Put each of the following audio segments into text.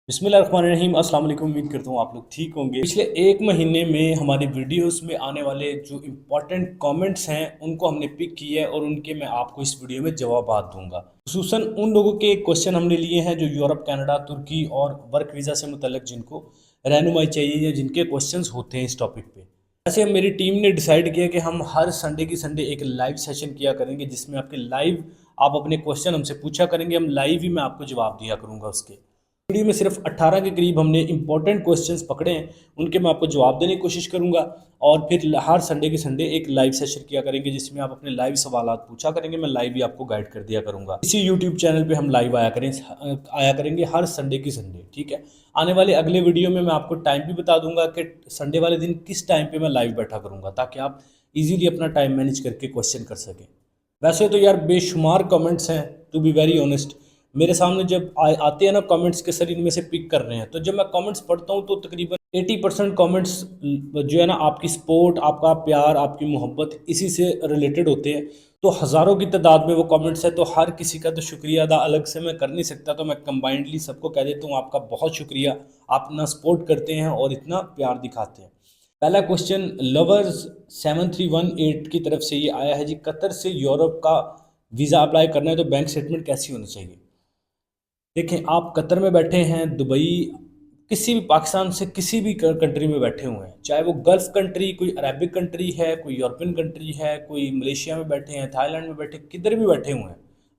बिस्मिल्लाहिर्रहमानिर्रहीम। अस्सलाम वालेकुम। उम्मीद करता हूँ आप लोग ठीक होंगे। पिछले एक महीने में हमारी वीडियोस में आने वाले जो इम्पोर्टेंट कमेंट्स हैं उनको हमने पिक किए हैं और उनके मैं आपको इस वीडियो में जवाब दूंगा। खुसूसन उन लोगों के क्वेश्चन हमने लिए हैं जो यूरोप, कनाडा, तुर्की और वर्क वीज़ा से मुतल्लिक जिनको रहनुमाई चाहिए या जिनके क्वेश्चन होते हैं इस टॉपिक पे। ऐसे मेरी टीम ने डिसाइड किया कि हम हर संडे की संडे एक लाइव सेशन किया करेंगे जिसमें आपके लाइव आप अपने क्वेश्चन हमसे पूछा करेंगे, हम लाइव ही मैं आपको जवाब दिया करूँगा। उसके वीडियो में सिर्फ 18 के करीब हमने इंपॉर्टेंट क्वेश्चंस पकड़े हैं, उनके मैं आपको जवाब देने की कोशिश करूंगा। और फिर हर संडे के संडे एक लाइव सेशन किया करेंगे जिसमें आप अपने लाइव सवालात पूछा करेंगे, मैं लाइव ही आपको गाइड कर दिया करूंगा। इसी यूट्यूब चैनल पे हम लाइव आया करेंगे हर संडे की संडे, ठीक है। आने वाले अगले वीडियो में मैं आपको टाइम भी बता दूंगा कि संडे वाले दिन किस टाइम पर मैं लाइव बैठा करूँगा ताकि आप ईजिली अपना टाइम मैनेज करके क्वेश्चन कर सकें। वैसे तो यार बेशुमार कमेंट्स हैं, टू बी वेरी ऑनेस्ट। मेरे सामने जब आते हैं ना कमेंट्स के, सर इनमें से पिक कर रहे हैं, तो जब मैं कमेंट्स पढ़ता हूँ तो तकरीबन 80% कमेंट्स जो है ना आपकी सपोर्ट, आपका प्यार, आपकी मोहब्बत इसी से रिलेटेड होते हैं। तो हज़ारों की तादाद में वो कमेंट्स है, तो हर किसी का तो शुक्रिया अदा अलग से मैं कर नहीं सकता, तो मैं कंबाइंडली सबको कह देता हूँ आपका बहुत शुक्रिया, आप इतना सपोर्ट करते हैं और इतना प्यार दिखाते हैं। पहला क्वेश्चन लवर्स 7318 की तरफ से ये आया है जी, कतर से यूरोप का वीज़ा अप्लाई करना है तो बैंक स्टेटमेंट कैसी होनी चाहिए। देखें, आप कतर में बैठे हैं, दुबई, किसी भी पाकिस्तान से किसी भी कंट्री में बैठे हुए हैं, चाहे वो गल्फ़ कंट्री, कोई अरबिक कंट्री है, कोई यूरोपियन कंट्री है, कोई मलेशिया में बैठे हैं, थाईलैंड में बैठे, किधर भी बैठे हुए हैं,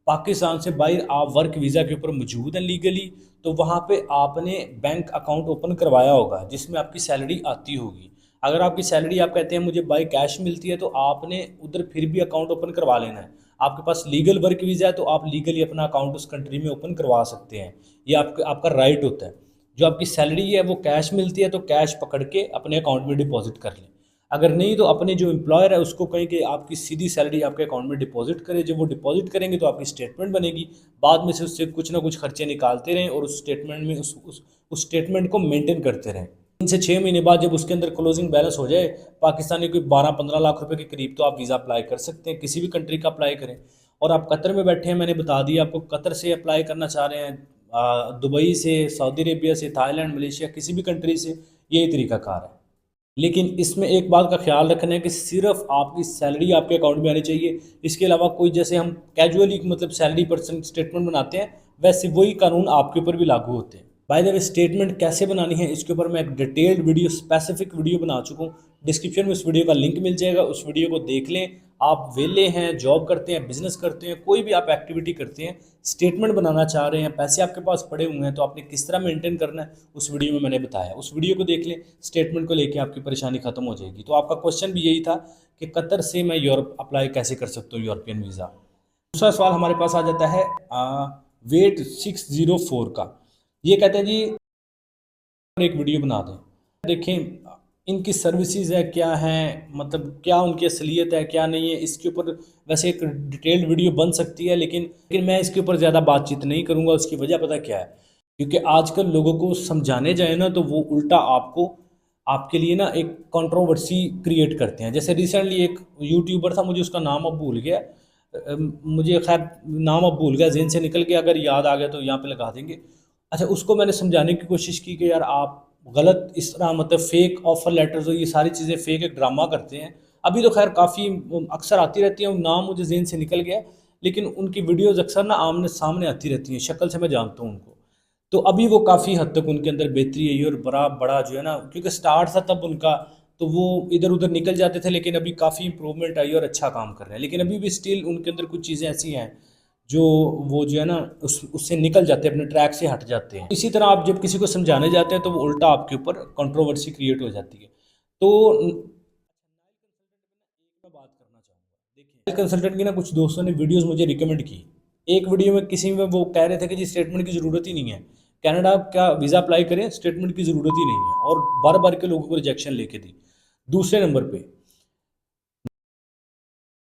पाकिस्तान से बाहर आप वर्क वीज़ा के ऊपर मौजूद हैं लीगली, तो वहाँ पे आपने बैंक अकाउंट ओपन करवाया होगा जिसमें आपकी सैलरी आती होगी। अगर आपकी सैलरी आप कहते हैं मुझे बाय कैश मिलती है, तो आपने उधर फिर भी अकाउंट ओपन करवा लेना है। आपके पास लीगल वर्क वीज़ा है तो आप लीगली अपना अकाउंट उस कंट्री में ओपन करवा सकते हैं, ये आपका राइट होता है। जो आपकी सैलरी है वो कैश मिलती है तो कैश पकड़ के अपने अकाउंट में डिपॉजिट कर लें। अगर नहीं तो अपने जो एम्प्लॉयर है उसको कहें कि आपकी सीधी सैलरी आपके अकाउंट में डिपॉजिट करें। जब वो डिपॉजिट करेंगे तो आपकी स्टेटमेंट बनेगी, बाद में से उससे कुछ ना कुछ खर्चे निकालते रहें और उस स्टेटमेंट में उस स्टेटमेंट को मेंटेन करते रहें। 3 से 6 महीने बाद जब उसके अंदर क्लोजिंग बैलेंस हो जाए पाकिस्तानी कोई 12-15 लाख रुपए के करीब, तो आप वीज़ा अप्लाई कर सकते हैं, किसी भी कंट्री का अप्लाई करें। और आप कतर में बैठे हैं, मैंने बता दिया आपको, कतर से अप्लाई करना चाह रहे हैं, दुबई से, सऊदी अरेबिया से, थाईलैंड, मलेशिया, किसी भी कंट्री से, यही तरीकाकार है। लेकिन इसमें एक बात का ख्याल रखना है कि सिर्फ आपकी सैलरी आपके अकाउंट में आनी चाहिए। इसके अलावा कोई, जैसे हम कैजुअली मतलब सैलरी परसेंट स्टेटमेंट बनाते हैं, वैसे वही कानून आपके ऊपर भी लागू होते हैं। बाय द वे, स्टेटमेंट कैसे बनानी है इसके ऊपर मैं एक डिटेल्ड वीडियो, स्पेसिफिक वीडियो बना चुका हूँ। डिस्क्रिप्शन में उस वीडियो का लिंक मिल जाएगा, उस वीडियो को देख लें। आप वेले हैं, जॉब करते हैं, बिजनेस करते हैं, कोई भी आप एक्टिविटी करते हैं, स्टेटमेंट बनाना चाह रहे हैं, पैसे आपके पास पड़े हुए हैं, तो आपने किस तरह मेंटेन करना है उस वीडियो में मैंने बताया। उस वीडियो को देख लें, स्टेटमेंट को लेके आपकी परेशानी खत्म हो जाएगी। तो आपका क्वेश्चन भी यही था कि कतर से मैं यूरोप अप्लाई कैसे कर सकता हूँ, यूरोपियन वीज़ा। दूसरा सवाल हमारे पास आ जाता है वेट 604 का। ये कहते हैं जी एक वीडियो बना दें, देखें इनकी सर्विसेज है क्या है, मतलब क्या उनकी असलियत है क्या नहीं है, इसके ऊपर वैसे एक डिटेल्ड वीडियो बन सकती है, लेकिन मैं इसके ऊपर ज़्यादा बातचीत नहीं करूँगा। उसकी वजह पता क्या है, क्योंकि आजकल लोगों को समझाने जाए ना तो वो उल्टा आपको, आपके लिए ना एक कंट्रोवर्सी क्रिएट करते हैं। जैसे रिसेंटली एक यूट्यूबर था, मुझे उसका नाम अब भूल गया, मुझे खैर नाम अब भूल गया, जेन से निकल गया, अगर याद आ गया तो यहाँ पे लगा देंगे। अच्छा, उसको मैंने समझाने की कोशिश की कि यार आप गलत इस तरह मतलब फेक ऑफर लेटर्स, ये सारी चीज़ें फेक, एक ड्रामा करते हैं। अभी तो खैर काफ़ी अक्सर आती रहती हैं, नाम मुझे जेन से निकल गया, लेकिन उनकी वीडियोज़ अक्सर ना आमने सामने आती रहती हैं, शक्ल से मैं जानता हूँ उनको। तो अभी वो काफ़ी हद तक उनके अंदर बेहतरी आई और बड़ा बड़ा जो है ना, क्योंकि स्टार्ट था तब उनका, तो वो इधर उधर निकल जाते थे, लेकिन अभी काफ़ी इंप्रूवमेंट आई और अच्छा काम कर रहे हैं। लेकिन अभी भी स्टिल उनके अंदर कुछ चीज़ें ऐसी हैं जो वो जो है ना उससे निकल जाते हैं, अपने ट्रैक से हट जाते हैं। इसी तरह आप जब किसी को समझाने जाते हैं तो वो उल्टा आपके ऊपर कंट्रोवर्सी क्रिएट हो जाती है। तो मैं बात करना चाहूँगा, देखिए कंसल्टेंट की ना कुछ दोस्तों ने वीडियोस मुझे रिकमेंड की। एक वीडियो में किसी में वो कह रहे थे कि जी स्टेटमेंट की ज़रूरत ही नहीं है, कनाडा का वीज़ा अप्लाई करें, स्टेटमेंट की ज़रूरत ही नहीं है, और बार बार के लोगों को रिजेक्शन लेके दी। दूसरे नंबर पे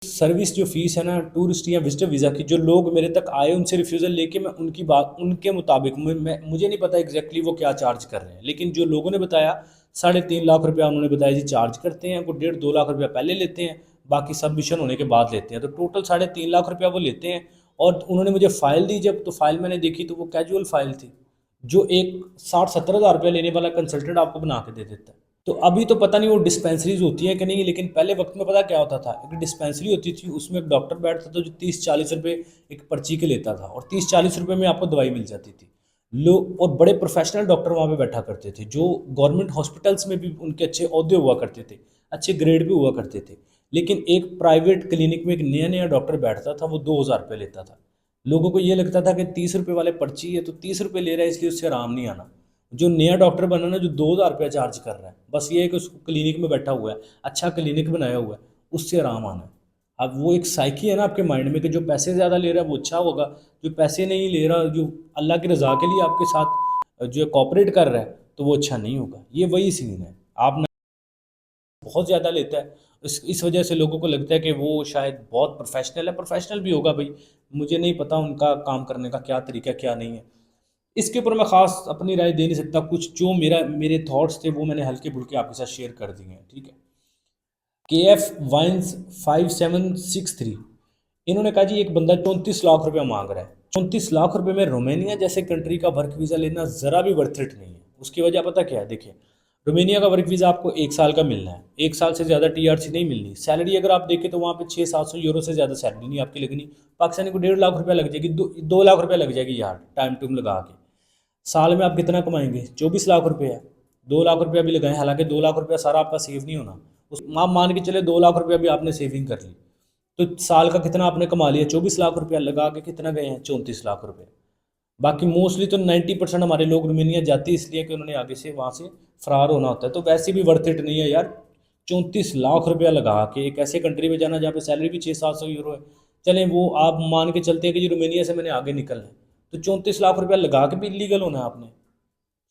सर्विस जो फ़ीस है ना टूरिस्ट या विजिटर वीज़ा की, जो लोग मेरे तक आए उनसे रिफ्यूज़ल लेके मैं उनकी बात उनके मुताबिक, मुझे नहीं पता एग्जैक्टली वो क्या चार्ज कर रहे हैं, लेकिन जो लोगों ने बताया 3.5 लाख रुपया उन्होंने बताया जी चार्ज करते हैं, वो 1.5-2 लाख रुपया पहले लेते हैं, बाकी सबमिशन होने के बाद लेते हैं, तो टोटल 3.5 लाख रुपया वो लेते हैं। और उन्होंने मुझे फ़ाइल दी, जब तो फ़ाइल मैंने देखी तो वो कैजुअल फ़ाइल थी, जो एक 60-70 हज़ार रुपया लेने वाला कंसल्टेंट आपको बना के दे देता है। तो अभी तो पता नहीं वो डिस्पेंसरीज होती हैं कि नहीं, लेकिन पहले वक्त में पता क्या होता था, एक डिस्पेंसरी होती थी, उसमें एक डॉक्टर बैठता था जो 30-40 रुपये एक पर्ची के लेता था, और 30-40 रुपये में आपको दवाई मिल जाती थी। लोग और बड़े प्रोफेशनल डॉक्टर वहाँ पे बैठा करते थे, जो गवर्नमेंट हॉस्पिटल्स में भी उनके अच्छे ओहदे हुआ करते थे, अच्छे ग्रेड भी हुआ करते थे। लेकिन एक प्राइवेट क्लिनिक में एक नया नया डॉक्टर बैठता था, वो 2,000 रुपये लेता था। लोगों को ये लगता था कि 30 रुपये वाले पर्ची है तो 30 रुपये ले रहा है, इसलिए उससे आराम नहीं आना। जो नया डॉक्टर बना ना, जो 2,000 रुपया चार्ज कर रहा है, बस ये है कि उसको क्लिनिक में बैठा हुआ है, अच्छा क्लिनिक बनाया हुआ है, उससे आराम आना है। अब वो एक साइकी है ना आपके माइंड में कि जो पैसे ज़्यादा ले रहा है वो अच्छा होगा, जो पैसे नहीं ले रहा, जो अल्लाह की रज़ा के लिए आपके साथ जो कॉपरेट कर रहा है, तो वो अच्छा नहीं होगा। ये वही सीन है। आप ना बहुत ज़्यादा लेता है, इस वजह से लोगों को लगता है कि वो शायद बहुत प्रोफेशनल है। प्रोफेशनल भी होगा भाई, मुझे नहीं पता उनका काम करने का क्या तरीका क्या नहीं है। इसके ऊपर मैं ख़ास अपनी राय दे नहीं सकता। कुछ जो मेरे थॉट्स थे वो मैंने हल्के फुल्के आपके साथ शेयर कर दिए हैं, ठीक है। KF Wines 5763, इन्होंने कहा जी एक बंदा 34 लाख रुपया मांग रहा है। 34 लाख रुपये में रोमानिया जैसे कंट्री का वर्क वीज़ा लेना ज़रा भी वर्थ इट नहीं है। उसकी वजह पता क्या है, देखिए, रोमानिया का वर्क वीज़ा आपको 1 साल का मिलना है, 1 साल से ज़्यादा TRC नहीं मिलनी। सैलरी अगर आप देखें तो वहाँ पे 600-700 यूरो से ज़्यादा सैलरी नहीं आपकी लगनी। पाकिस्तानी को 1.5 लाख रुपया लग जाएगी, 2 लाख रुपया लग जाएगी यार, टाइम टूम लगा के। साल में आप कितना कमाएंगे? 24 लाख रुपये है। 2 लाख रुपया भी लगाएं, हालांकि 2 लाख रुपया सारा आपका सेव नहीं होना। उस आप मान के चले 2 लाख रुपया भी आपने सेविंग कर ली, तो साल का कितना आपने कमा लिया? 24 लाख रुपया लगा के कितना गए हैं? 34 लाख रुपये। बाकी मोस्टली तो 90% हमारे लोग रोमेनिया जाते इसलिए कि उन्होंने आगे से वहाँ से फरार होना होता है, तो वैसे भी वर्थ इट नहीं है यार। 34 लाख रुपया लगा के एक ऐसे कंट्री में जाना जहाँ पे सैलरी भी 600-700 यूरो है। चलें वो आप मान के चलते हैं कि जी रोमेनिया से मैंने आगे निकलना है, तो 34 लाख रुपया लगा के भी इलीगल होना है आपने।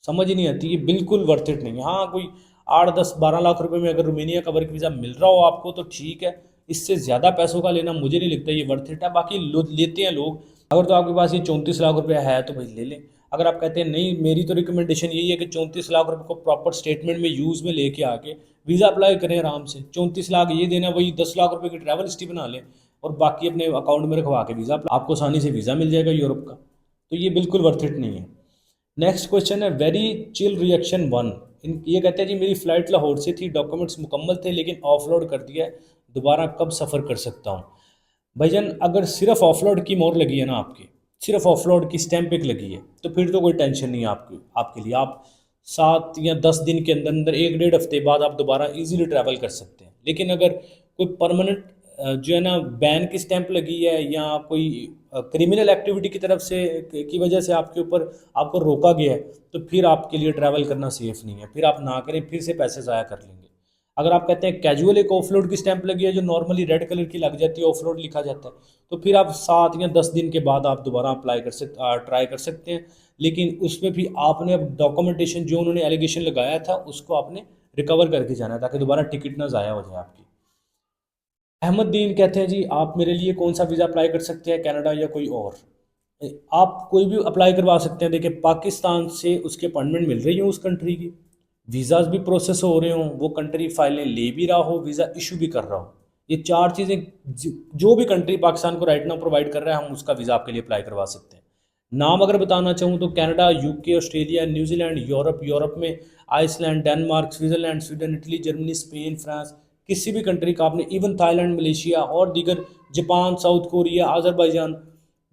समझ ही नहीं आती, ये बिल्कुल वर्थ इट नहीं है। हाँ, कोई 8-10-12 लाख रुपए में अगर रोमेनिया का वर्क वीज़ा मिल रहा हो आपको तो ठीक है, इससे ज़्यादा पैसों का लेना मुझे नहीं लगता ये वर्थ इट है। बाकी लेते हैं लोग। अगर तो आपके पास ये 34 लाख रुपया है तो भाई ले लें। अगर आप कहते हैं नहीं, मेरी तो रिकमेंडेशन यही है कि 34 लाख रुपये को प्रॉपर स्टेटमेंट में यूज़ में लेके आके वीज़ा अप्लाई करें आराम से। 34 लाख ये देना, वही 10 लाख रुपये की ट्रैवल हिस्ट्री बना लें और बाकी अपने अकाउंट में रखवा के वीज़ा, आपको आसानी से वीज़ा मिल जाएगा यूरोप का। तो ये बिल्कुल वर्थ इट नहीं है। नेक्स्ट क्वेश्चन है वेरी चिल रिएक्शन 1। ये कहते हैं जी मेरी फ़्लाइट लाहौर से थी, डॉक्यूमेंट्स मुकम्मल थे लेकिन ऑफलोड कर दिया है, दोबारा कब सफ़र कर सकता हूँ? भाईजान, अगर सिर्फ ऑफलोड की मोहर लगी है ना आपकी, सिर्फ ऑफलोड की स्टैंप एक लगी है, तो फिर तो कोई टेंशन नहीं है आपके लिए। आप 7 या 10 दिन के अंदर अंदर 1-1.5 हफ्ते बाद आप दोबारा इजीली ट्रैवल कर सकते हैं। लेकिन अगर कोई परमानेंट जो है ना बैन की स्टैंप लगी है या कोई क्रिमिनल एक्टिविटी की तरफ से की वजह से आपके ऊपर आपको रोका गया है, तो फिर आपके लिए ट्रैवल करना सेफ़ नहीं है। फिर आप ना करें, फिर से पैसे ज़ाया कर लेंगे। अगर आप कहते हैं कैजुअल एक ऑफलोड की स्टैंप लगी है जो नॉर्मली रेड कलर की लग जाती है, ऑफलोड लिखा जाता है, तो फिर आप 7 या 10 दिन के बाद आप दोबारा अप्लाई कर सकते ट्राई कर सकते हैं। लेकिन उसमें भी आपने अब डॉक्यूमेंटेशन जो उन्होंने एलिगेशन लगाया था उसको आपने रिकवर करके जाना है, ताकि दोबारा टिकट ना ज़ाया हो जाए आपकी। अहमददीन कहते हैं जी आप मेरे लिए कौन सा वीज़ा अप्लाई कर सकते हैं, कनाडा या कोई और? आप कोई भी अप्लाई करवा सकते हैं। देखिए, पाकिस्तान से उसकी अपॉइंटमेंट मिल रही हो, उस कंट्री की वीज़ाज भी प्रोसेस हो रहे हों, वो कंट्री फाइलें ले भी रहा हो, वीज़ा इशू भी कर रहा हो, ये 4 चीज़ें जो भी कंट्री पाकिस्तान को राइट नाउ प्रोवाइड कर रहा है, हम उसका वीज़ा आपके लिए अप्लाई करवा सकते हैं। नाम अगर बताना चाहूँ तो Canada, UK, Australia, New Zealand, Europe में Iceland, Denmark, Switzerland, Sweden, Italy, Germany, Spain, France, किसी भी कंट्री का आपने, इवन थाईलैंड, मलेशिया और दीगर, जापान, साउथ कोरिया, अज़रबैजान,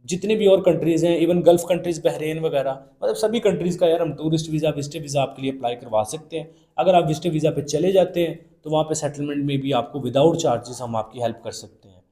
जितने भी और कंट्रीज़ हैं, इवन गल्फ़ कंट्रीज़, बहरीन वगैरह, मतलब सभी कंट्रीज़ का यार हम टूरिस्ट वीज़ा, विजिटर वीज़ा आपके लिए अप्लाई करवा सकते हैं। अगर आप विजिटर वीज़ा पे चले जाते हैं तो वहाँ पे सेटलमेंट में भी आपको विदाउट चार्जेस हम आपकी हेल्प कर सकते हैं।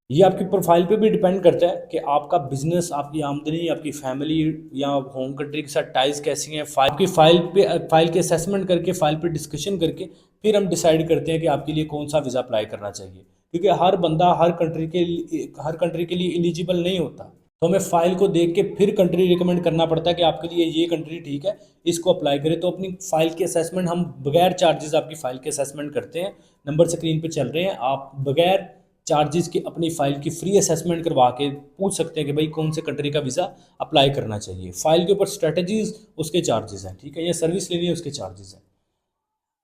ये आपकी प्रोफाइल पे भी डिपेंड करता है कि आपका बिजनेस, आपकी आमदनी, आपकी फैमिली या होम कंट्री के साथ टाइज कैसी हैं। आपकी फाइल की असेसमेंट करके, फाइल पे डिस्कशन करके फिर हम डिसाइड करते हैं कि आपके लिए कौन सा वीज़ा अप्लाई करना चाहिए। क्योंकि हर बंदा हर कंट्री के लिए एलिजिबल नहीं होता, तो हमें फ़ाइल को देख के फिर कंट्री रिकमेंड करना पड़ता है कि आपके लिए ये कंट्री ठीक है, इसको अप्लाई करें। तो अपनी फ़ाइल की असेसमेंट हम बगैर चार्जेस आपकी फ़ाइल की असेसमेंट करते हैं। नंबर स्क्रीन पे चल रहे हैं, आप बगैर चार्जेस की अपनी फ़ाइल की फ्री असेसमेंट करवा के पूछ सकते हैं कि भाई कौन से कंट्री का वीज़ा अप्लाई करना चाहिए। फ़ाइल के ऊपर स्ट्रेटजीज उसके चार्जेस हैं, ठीक है, या सर्विस लेनी है उसके चार्जेस हैं।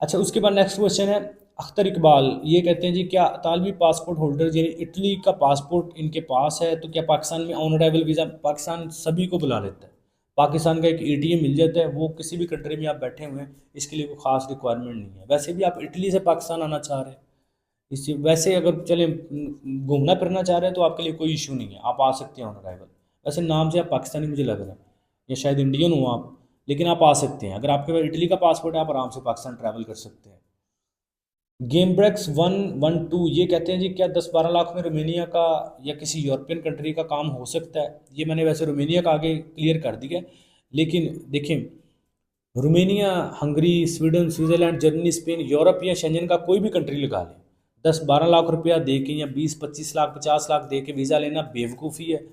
अच्छा, उसके बाद नेक्स्ट क्वेश्चन है अख्तर इकबाल। ये कहते हैं जी क्या तालबी पासपोर्ट होल्डर यानी इटली का पासपोर्ट इनके पास है तो क्या पाकिस्तान में ऑन अराइवल वीज़ा, पाकिस्तान सभी को बुला लेता है, पाकिस्तान का एक एटीएम मिल जाता है, वो किसी भी कंट्री में आप बैठे हुए हैं, इसके लिए कोई ख़ास रिक्वायरमेंट नहीं है। वैसे भी आप इटली से पाकिस्तान आना चाह रहे हैं, इसी वैसे अगर चले घूमना फिरना चाह रहे हैं तो आपके लिए कोई इशू नहीं है, आप आ सकते हैं ऑन अराइवल। वैसे नाम से आप पाकिस्तानी मुझे लग रहा है, या शायद इंडियन हो आप, लेकिन आप आ सकते हैं। अगर आपके पास इटली का पासपोर्ट है, आप आराम से पाकिस्तान ट्रैवल कर सकते हैं। गेम ब्रेक्स 112 ये कहते हैं जी, क्या 10-12 लाख में रोमेनिया का या किसी यूरोपियन कंट्री का काम हो सकता है? ये मैंने वैसे रोमेनिया का आगे क्लियर कर दिया है, लेकिन देखें, Romania, Hungary, Sweden, Switzerland, Germany, Spain, Europe या शेंजन का कोई भी कंट्री लगा लें, 10-12 लाख रुपया दे के या 20-25 लाख 50 लाख दे के वीज़ा लेना बेवकूफ़ी है।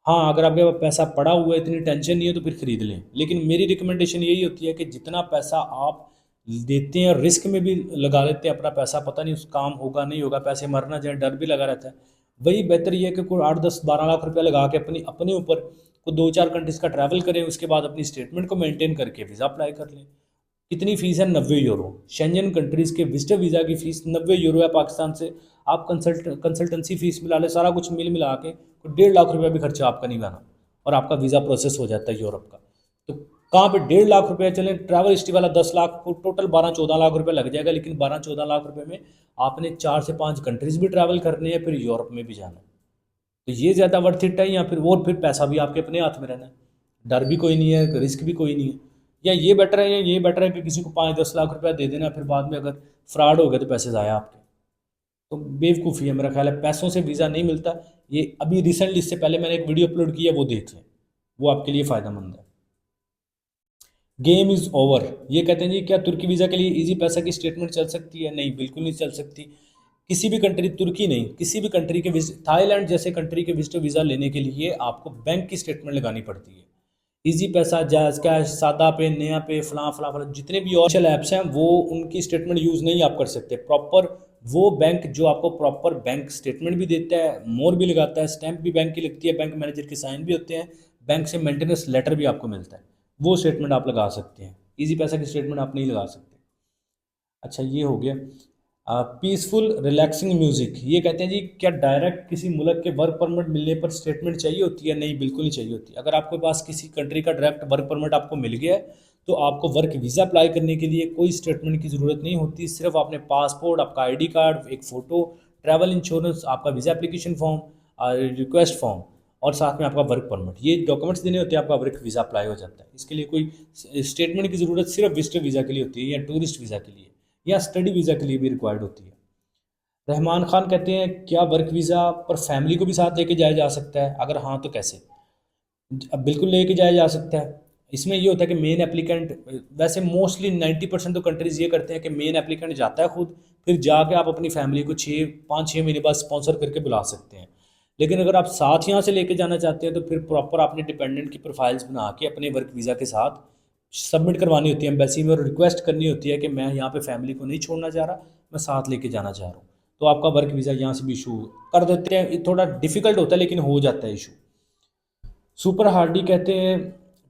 हाँ, अगर आपके पास पैसा पड़ा हुआ है, इतनी टेंशन नहीं है, तो फिर ख़रीद लें। लेकिन मेरी रिकमेंडेशन यही होती है कि जितना पैसा आप देते हैं, रिस्क में भी लगा लेते हैं अपना पैसा, पता नहीं उस काम होगा नहीं होगा, पैसे मर ना जाए, डर भी लगा रहता है। वही बेहतर ये है कि कोई 8-10-12 लाख रुपया लगा के अपने ऊपर को 2-4 कंट्रीज़ का ट्रैवल करें, उसके बाद अपनी स्टेटमेंट को मेंटेन करके वीज़ा अप्लाई कर लें। कितनी फ़ीस है? 90 यूरो। शेंजन कंट्रीज़ के विजिटर वीज़ा की फ़ीस 90 यूरो है। पाकिस्तान से आप कंसल्टेंसी फ़ीस मिला ले, सारा कुछ मिल मिला के 1.5 लाख रुपया भी खर्चा आपका नहीं बना, और आपका वीज़ा प्रोसेस हो जाता है यूरोप का। तो कहाँ पे 1.5 लाख रुपया चलें, ट्रैवल हिस्ट्री वाला 10 लाख को टोटल 12-14 लाख रुपया लग जाएगा, लेकिन 12-14 लाख रुपये में आपने 4 से 5 कंट्रीज़ भी ट्रैवल करने हैं, फिर यूरोप में भी जाना है। तो ये ज़्यादा वर्थ इट है, या फिर और फिर पैसा भी आपके अपने हाथ में रहना है, डर भी कोई नहीं है, रिस्क भी कोई नहीं है। या ये बेटर है, या ये बेटर है कि किसी को 5-10 लाख रुपया दे देना, फिर बाद में अगर फ्रॉड हो गया तो पैसे ज़ाया आपके। तो बेवकूफ़ी है मेरा ख्याल है, पैसों से वीज़ा नहीं मिलता। ये अभी रिसेंटली, इससे पहले मैंने एक वीडियो अपलोड किया, वो देख लें, वो आपके लिए फ़ायदेमंद है। गेम इज़ ओवर ये कहते हैं जी, क्या तुर्की वीज़ा के लिए इजी पैसा की स्टेटमेंट चल सकती है? नहीं, बिल्कुल नहीं चल सकती। किसी भी कंट्री, तुर्की नहीं, किसी भी कंट्री के थाईलैंड जैसे कंट्री के विजिटर वीज़ा लेने के लिए आपको बैंक की स्टेटमेंट लगानी पड़ती है। इजी पैसा, जायज़ कैश, सादा पे, नया पे, फलां फलां फलां, जितने भी ऑफिशियल ऐप्स हैं, वो उनकी स्टेटमेंट यूज़ नहीं आप कर सकते प्रॉपर। वो बैंक जो आपको प्रॉपर बैंक स्टेटमेंट भी देता है, मोर भी लगाता है, स्टैंप भी बैंक की लगती है, बैंक मैनेजर के साइन भी होते हैं, बैंक से मेंटेनेंस लेटर भी आपको मिलता है, वो स्टेटमेंट आप लगा सकते हैं। इजी पैसा की स्टेटमेंट आप नहीं लगा सकते। अच्छा, ये हो गया। पीसफुल रिलैक्सिंग म्यूज़िक ये कहते हैं जी, क्या डायरेक्ट किसी मुल्क के वर्क परमिट मिलने पर स्टेटमेंट चाहिए होती है? नहीं, बिल्कुल नहीं चाहिए होती। अगर आपके पास किसी कंट्री का डायरेक्ट वर्क परमिट आपको मिल गया है, तो आपको वर्क वीज़ा अप्लाई करने के लिए कोई स्टेटमेंट की ज़रूरत नहीं होती। सिर्फ अपने पासपोर्ट, आपका आईडी कार्ड, एक फ़ोटो, ट्रैवल इंश्योरेंस, आपका visa application form, request form, और साथ में आपका वर्क परमिट, ये डॉक्यूमेंट्स देने होते हैं, आपका वर्क वीज़ा अप्लाई हो जाता है। इसके लिए कोई स्टेटमेंट की ज़रूरत सिर्फ विजिटर वीज़ा के लिए होती है, या टूरिस्ट वीज़ा के लिए, या स्टडी वीज़ा के लिए भी रिक्वायर्ड होती है। रहमान खान कहते हैं, क्या वर्क वीज़ा पर फैमिली को भी साथ लेके जाया जा सकता है? अगर हाँ तो कैसे? अब बिल्कुल लेके जाया जा सकता है। इसमें ये होता है कि मेन एप्लीकेंट, वैसे मोस्टली 90% तो कंट्रीज़ ये करते हैं कि मेन एप्लीकेंट जाता है खुद, फिर जाके आप अपनी फैमिली को 5-6 महीने बाद स्पॉन्सर करके बुला सकते हैं। लेकिन अगर आप साथ यहाँ से लेके जाना चाहते हैं, तो फिर प्रॉपर आपने डिपेंडेंट की प्रोफाइल्स बना के अपने वर्क वीज़ा के साथ सबमिट करवानी होती है एम्बेसी में, और रिक्वेस्ट करनी होती है कि मैं यहाँ पे फैमिली को नहीं छोड़ना चाह रहा, मैं साथ लेके जाना चाह रहा हूँ। तो आपका वर्क वीज़ा यहाँ से भी इशू कर देते हैं। ये थोड़ा डिफिकल्ट होता है, लेकिन हो जाता है इशू। सुपर हार्डी कहते हैं,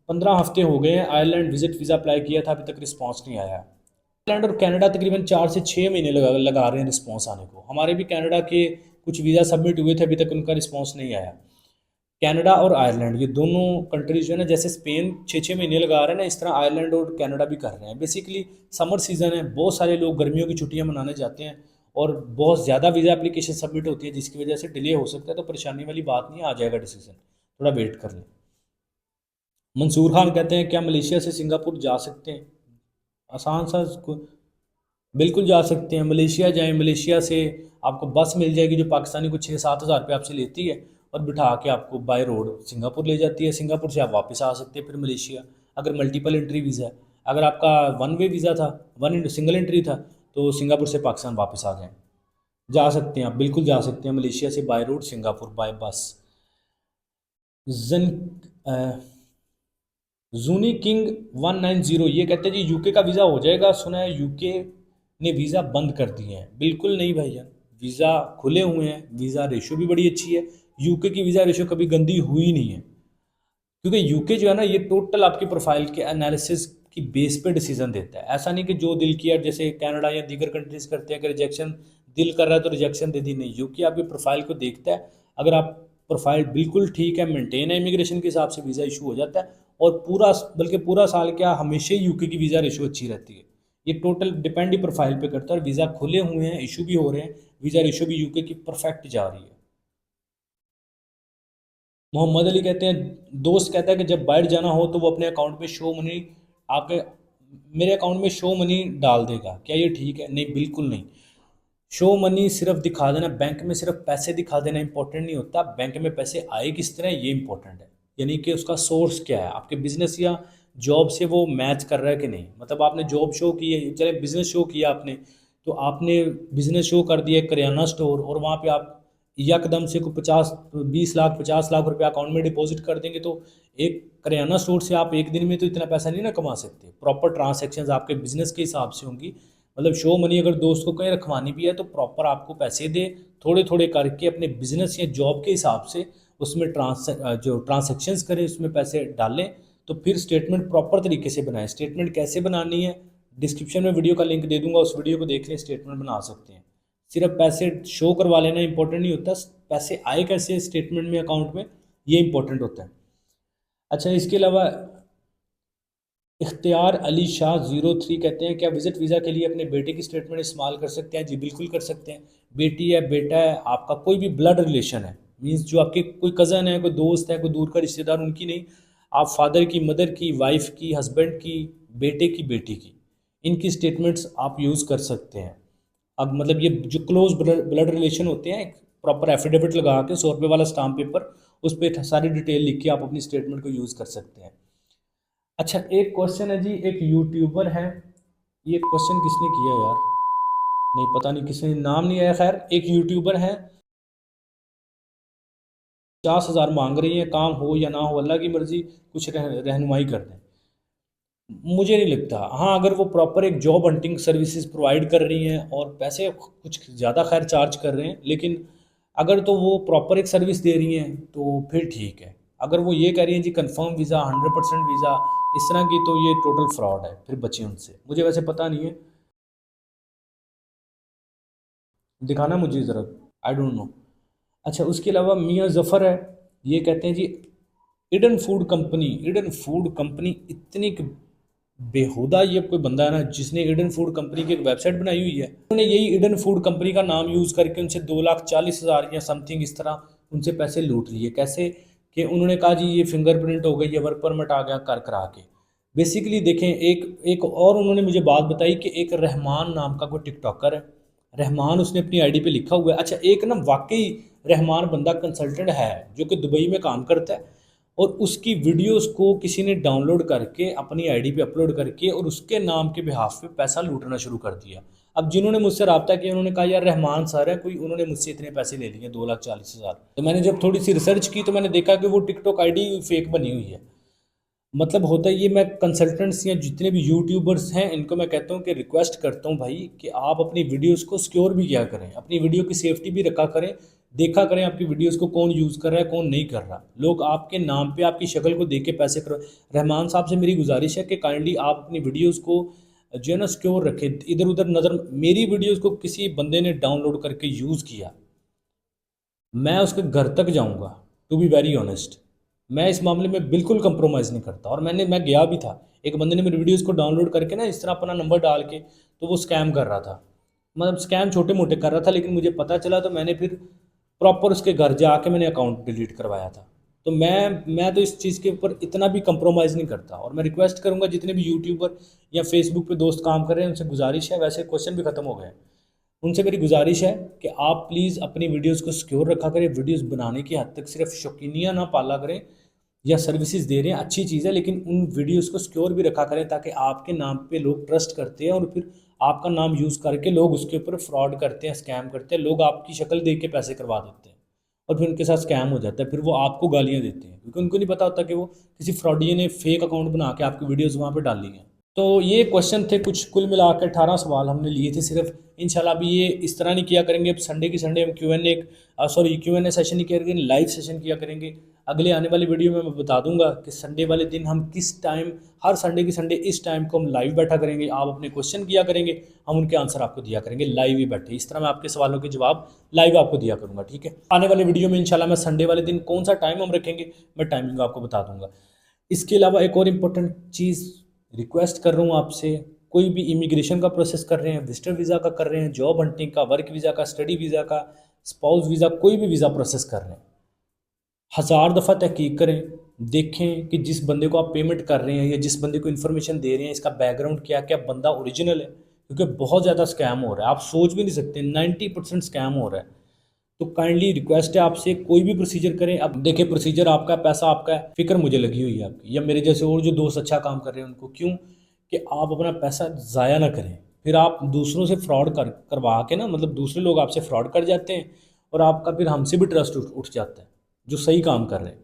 15 हफ्ते हो गए हैं, आयरलैंड विजिट वीज़ा अप्लाई किया था, अभी तक रिस्पांस नहीं आया। आयरलैंड और कनाडा तकरीबन 4 से 6 महीने लगा रहे हैं रिस्पांस आने को। हमारे भी कनाडा के कुछ वीज़ा सबमिट हुए थे, अभी तक उनका रिस्पांस नहीं आया। कनाडा और आयरलैंड, ये दोनों कंट्रीज जो है ना, जैसे स्पेन 6-6 महीने लगा रहे हैं ना, इस तरह आयरलैंड और कनाडा भी कर रहे हैं। बेसिकली समर सीज़न है, बहुत सारे लोग गर्मियों की छुट्टियां मनाने जाते हैं, और बहुत ज़्यादा वीज़ा एप्लीकेशन सबमिट होती है, जिसकी वजह से डिले हो सकता है। तो परेशानी वाली बात नहीं, आ जाएगा डिसीजन, थोड़ा वेट कर लें। मंसूर खान कहते हैं, क्या मलेशिया से सिंगापुर जा सकते हैं? आसान सा बिल्कुल जा सकते हैं, मलेशिया जाएं। मलेशिया से आपको बस मिल जाएगी, जो पाकिस्तानी को 6-7 हज़ार रुपये आपसे लेती है, और बिठा के आपको बाय रोड सिंगापुर ले जाती है। सिंगापुर से आप वापस आ सकते हैं फिर मलेशिया, अगर मल्टीपल एंट्री वीज़ा है। अगर आपका वन वे वीज़ा था, सिंगल एंट्री था, तो सिंगापुर से पाकिस्तान वापस आ जाएं। जा सकते हैं आप, बिल्कुल जा सकते हैं मलेशिया से बाय रोड सिंगापुर बाय बस। जन जूनी किंग 190 ये कहते हैं जी, यूके का वीज़ा हो जाएगा, सुना है यूके ने वीज़ा बंद कर दिए हैं। बिल्कुल नहीं भाईजान, वीज़ा खुले हुए हैं, वीज़ा रेशो भी बड़ी अच्छी है। यूके की वीज़ा रेशो कभी गंदी हुई नहीं है, क्योंकि यूके जो है ना, ये टोटल आपकी प्रोफाइल के एनालिसिस की बेस पे डिसीजन देता है। ऐसा नहीं कि जो दिल किया, जैसे कनाडा या दीगर कंट्रीज करते हैं कि रिजेक्शन, दिल कर रहा है तो रिजेक्शन दे दी। नहीं, यूके आपकी प्रोफाइल को देखता है, अगर आप प्रोफाइल बिल्कुल ठीक है, मेंटेन है इमिग्रेशन के हिसाब से, वीज़ा इशू हो जाता है। और पूरा, बल्कि पूरा साल क्या, हमेशा ही यूके की वीज़ा रेशो अच्छी रहती है। ये टोटल डिपेंड ही प्रोफाइल पे करता है, और वीज़ा खुले हुए हैं, इशू भी हो रहे हैं, वीज़ा रेशो भी यूके की परफेक्ट जा रही है। मोहम्मद अली कहते हैं, दोस्त कहता है कि जब बाहर जाना हो तो वो अपने अकाउंट में शो मनी, आपके मेरे अकाउंट में शो मनी डाल देगा, क्या ये ठीक है? नहीं, बिल्कुल नहीं। शो मनी सिर्फ दिखा देना, बैंक में सिर्फ पैसे दिखा देना इंपॉर्टेंट नहीं होता, बैंक में पैसे आए किस तरह ये इंपॉर्टेंट है। यानी कि उसका सोर्स क्या है, आपके बिजनेस या जॉब से वो मैच कर रहा है कि नहीं। मतलब आपने जॉब शो की है, चले बिजनेस शो किया आपने, तो आपने बिजनेस शो कर दिया किराना स्टोर, और वहाँ पे आप यकदम से कोई 50 20 लाख 50 लाख रुपया अकाउंट में डिपॉजिट कर देंगे, तो एक किराना स्टोर से आप एक दिन में तो इतना पैसा नहीं ना कमा सकते। प्रॉपर ट्रांजैक्शंस आपके बिजनेस के हिसाब से होंगी। मतलब शो मनी अगर दोस्त को कहीं रखवानी भी है तो प्रॉपर आपको पैसे दे, थोड़े थोड़े करके अपने बिजनेस या जॉब के हिसाब से उसमें जो ट्रांसैक्शंस करें उसमें पैसे डालें। तो फिर स्टेटमेंट प्रॉपर तरीके से बनाएं। स्टेटमेंट कैसे बनानी है, डिस्क्रिप्शन में वीडियो का लिंक दे दूंगा, उस वीडियो को देख लें, स्टेटमेंट बना सकते हैं। सिर्फ पैसे शो करवा लेना इंपॉर्टेंट नहीं होता, पैसे आए कैसे स्टेटमेंट में, अकाउंट में, ये इंपॉर्टेंट होता है। अच्छा, इसके अलावा इख्तियार अली शाह 03 कहते हैं, क्या विजिट वीज़ा के लिए अपने बेटे की स्टेटमेंट इस्तेमाल कर सकते हैं? जी बिल्कुल कर सकते हैं। बेटी है, बेटा है, आपका कोई भी ब्लड रिलेशन है, मीन्स जो आपके कोई कज़न है, कोई दोस्त है, कोई दूर का रिश्तेदार, उनकी नहीं, आप फादर की, मदर की, वाइफ की, हस्बैंड की, बेटे की, बेटी की, इनकी स्टेटमेंट्स आप यूज़ कर सकते हैं। अब मतलब ये जो क्लोज ब्लड रिलेशन होते हैं, एक प्रॉपर एफिडेविट लगा के 100 रुपये वाला स्टाम्प पेपर, उस पर सारी डिटेल लिख के आप अपनी स्टेटमेंट को यूज़ कर सकते हैं। अच्छा, एक क्वेश्चन है जी, एक यूट्यूबर है, ये क्वेश्चन किसने किया यार, नहीं पता नहीं किसने, नाम नहीं आया। खैर, एक यूट्यूबर है, 50,000 मांग रही है, काम हो या ना हो अल्लाह की मर्जी, कुछ रहनुमाई कर दें। मुझे नहीं लगता, हाँ अगर वो प्रॉपर एक जॉब हंटिंग सर्विसेज प्रोवाइड कर रही हैं और पैसे कुछ ज़्यादा खैर चार्ज कर रहे हैं, लेकिन अगर तो वो प्रॉपर एक सर्विस दे रही हैं तो फिर ठीक है। अगर वो ये कह रही हैं जी कंफर्म वीज़ा, 100% वीज़ा, इस तरह की, तो ये टोटल फ्रॉड है, फिर बचिए उनसे। मुझे वैसे पता नहीं है, दिखाना मुझे ज़रा, आई डोंट नो। अच्छा, उसके अलावा मियाँ ज़फ़र है, ये कहते हैं जी ईडन फूड कंपनी इतनी बेहुदा, ये कोई बंदा है ना जिसने ईडन फूड कंपनी की एक वेबसाइट बनाई हुई है, उन्होंने यही ईडन फूड कंपनी का नाम यूज़ करके उनसे 2,40,000 या समथिंग इस तरह उनसे पैसे लूट लिए। कैसे कि उन्होंने कहा जी ये फिंगरप्रिंट हो गई, ये वर्क परमिट आ गया, कर करा के। बेसिकली देखें, एक एक और उन्होंने मुझे बात बताई कि एक रहमान नाम का कोई टिकटॉकर है, रहमान उसने अपनी आईडी पे लिखा हुआ है। अच्छा, एक ना वाकई रहमान बंदा कंसल्टेंट है जो कि दुबई में काम करता है, और उसकी वीडियोस को किसी ने डाउनलोड करके अपनी आईडी पे अपलोड करके और उसके नाम के बिहाफ पे पैसा लूटना शुरू कर दिया। अब जिन्होंने मुझसे रब्ता किया उन्होंने कहा यार रहमान सर है कोई, उन्होंने मुझसे इतने पैसे ले लिए 2,40,000। तो मैंने जब थोड़ी सी रिसर्च की तो मैंने देखा कि वो टिकटॉक आईडी फेक बनी हुई है। मतलब होता है ये, मैं कंसल्टेंट्स या जितने भी यूट्यूबर्स हैं इनको मैं कहता हूँ कि रिक्वेस्ट करता हूँ भाई कि आप अपनी वीडियोस को सिक्योर भी किया करें, अपनी वीडियो की सेफ्टी भी रखा करें, देखा करें आपकी वीडियोस को कौन यूज़ कर रहा है कौन नहीं कर रहा। लोग आपके नाम पे आपकी शक्ल को देख के पैसे कर। रहमान साहब से मेरी गुजारिश है कि काइंडली आप अपनी वीडियोज़ को जो है ना सिक्योर रखें, इधर उधर नज़र, मेरी वीडियोज़ को किसी बंदे ने डाउनलोड करके यूज़ किया, मैं उसके घर तक जाऊंगा, टू बी वेरी ऑनेस्ट। मैं इस मामले में बिल्कुल कंप्रोमाइज़ नहीं करता, और मैं गया भी था, एक बंदे ने मेरी वीडियोस को डाउनलोड करके ना इस तरह अपना नंबर डाल के, तो वो स्कैम कर रहा था। मतलब स्कैम छोटे मोटे कर रहा था, लेकिन मुझे पता चला तो मैंने फिर प्रॉपर उसके घर जाके मैंने अकाउंट डिलीट करवाया था। तो मैं तो इस चीज़ के ऊपर इतना भी कंप्रोमाइज़ नहीं करता, और मैं रिक्वेस्ट करूँगा जितने भी यूट्यूबर या फेसबुक पे दोस्त काम कर रहे हैं उनसे गुजारिश है, वैसे क्वेश्चन भी ख़त्म हो गए हैं, उनसे मेरी गुजारिश है कि आप प्लीज़ अपनी वीडियोस को सिक्योर रखा करें। वीडियोस बनाने की हद तक सिर्फ शौकीनियाँ ना पाला करें, या सर्विसेज दे रहे हैं अच्छी चीज़ है, लेकिन उन वीडियोस को सिक्योर भी रखा करें ताकि आपके नाम पे लोग ट्रस्ट करते हैं, और फिर आपका नाम यूज़ करके लोग उसके ऊपर फ्रॉड करते हैं, स्कैम करते हैं। लोग आपकी शक्ल देख के पैसे करवा देते हैं और फिर उनके साथ स्कैम हो जाता है, फिर वो आपको गालियाँ देते हैं क्योंकि उनको नहीं पता होता कि वो किसी फ्रॉडिये ने फेक अकाउंट बना के आपकी वीडियोज़ वहाँ पर डाली हैं। तो ये क्वेश्चन थे कुछ, कुल मिलाकर 18 सवाल हमने लिए थे सिर्फ। इंशाल्लाह अभी ये इस तरह नहीं किया करेंगे, अब संडे की संडे हम क्यू एन ए सेशन नहीं किया करेंगे, लाइव सेशन किया करेंगे। अगले आने वाली वीडियो में मैं बता दूंगा कि संडे वाले दिन हम किस टाइम, हर संडे की संडे इस टाइम को हम लाइव बैठा करेंगे, आप अपने क्वेश्चन किया करेंगे, हम उनके आंसर आपको दिया करेंगे लाइव ही बैठे। इस तरह मैं आपके सवालों के जवाब लाइव आपको दिया करूँगा, ठीक है। आने वाले वीडियो में इंशाल्लाह मैं संडे वाले दिन कौन सा टाइम हम रखेंगे, मैं टाइमिंग आपको बता दूंगा। इसके अलावा एक और इम्पोर्टेंट चीज़ रिक्वेस्ट कर रहा हूँ आपसे, कोई भी इमिग्रेशन का प्रोसेस कर रहे हैं, विजिटर वीज़ा का कर रहे हैं, जॉब हंटिंग का, वर्क वीज़ा का, स्टडी वीज़ा का, स्पाउस वीज़ा, कोई भी वीज़ा प्रोसेस कर रहे हैं, 1000 दफ़ा तहकीक करें, देखें कि जिस बंदे को आप पेमेंट कर रहे हैं या जिस बंदे को इन्फॉर्मेशन दे रहे हैं इसका बैकग्राउंड क्या क्या बंदा ओरिजिनल है, क्योंकि बहुत ज़्यादा स्कैम हो रहा है, आप सोच भी नहीं सकते 90% स्कैम हो रहा है। तो काइंडली रिक्वेस्ट है आपसे, कोई भी प्रोसीजर करें। अब देखिए प्रोसीजर आपका है, पैसा आपका है, फिक्र मुझे लगी हुई है आपकी या मेरे जैसे और जो दोस्त अच्छा काम कर रहे हैं उनको, क्यों कि आप अपना पैसा ज़ाया ना करें, फिर आप दूसरों से फ्रॉड करवा के ना, मतलब दूसरे लोग आपसे फ्रॉड कर जाते हैं और आपका फिर हमसे भी ट्रस्ट उठ जाता है जो सही काम कर रहे हैं।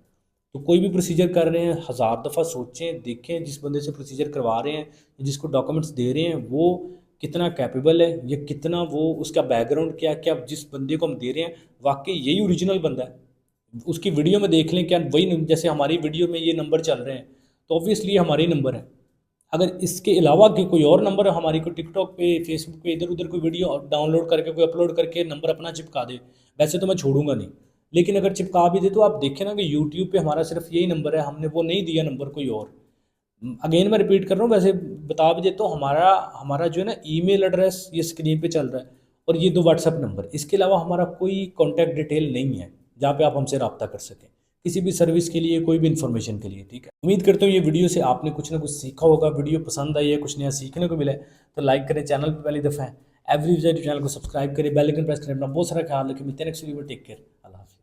तो कोई भी प्रोसीजर कर रहे हैं 1000 दफ़ा सोचें, देखें जिस बंदे से प्रोसीजर करवा रहे हैं, जिसको डॉक्यूमेंट्स दे रहे हैं वो कितना कैपेबल है या कितना वो उसका बैकग्राउंड क्या क्या, जिस बंदे को हम दे रहे हैं वाकई यही ओरिजिनल बंदा है। उसकी वीडियो में देख लें क्या वही, जैसे हमारी वीडियो में ये नंबर चल रहे हैं तो ऑब्वियसली हमारे ही नंबर है। अगर इसके अलावा के कोई और नंबर हमारी को टिकटॉक पे, फेसबुक पे, इधर उधर कोई वीडियो डाउनलोड करके कोई अपलोड करके नंबर अपना चिपका दे, वैसे तो मैं छोड़ूंगा नहीं, लेकिन अगर चिपका भी दे तो आप देखें ना कि यूट्यूब पे हमारा सिर्फ यही नंबर है, हमने वो नहीं दिया नंबर कोई और। अगेन मैं रिपीट कर रहा हूँ, वैसे बता भी देता हूँ, हमारा हमारा जो है ना ईमेल एड्रेस ये स्क्रीन पे चल रहा है और ये 2 व्हाट्सएप नंबर, इसके अलावा हमारा कोई कॉन्टैक्ट डिटेल नहीं है जहाँ पे आप हमसे रब्ता कर सकें किसी भी सर्विस के लिए, कोई भी इन्फॉर्मेशन के लिए। ठीक है, उम्मीद करता हूँ ये वीडियो से आपने कुछ ना कुछ सीखा होगा, वीडियो पसंद आई है, कुछ नया सीखने को मिला है तो लाइक करें, चैनल पर पहली दफ़ा है एवरी चैनल को सब्सक्राइब करें, बेल आइकन प्रेस करें, अपना बहुत सारा ख्याल रखें, मिलते हैं नेक्स्ट वीडियो में, टेक केयर, अल्लाह हाफिज़।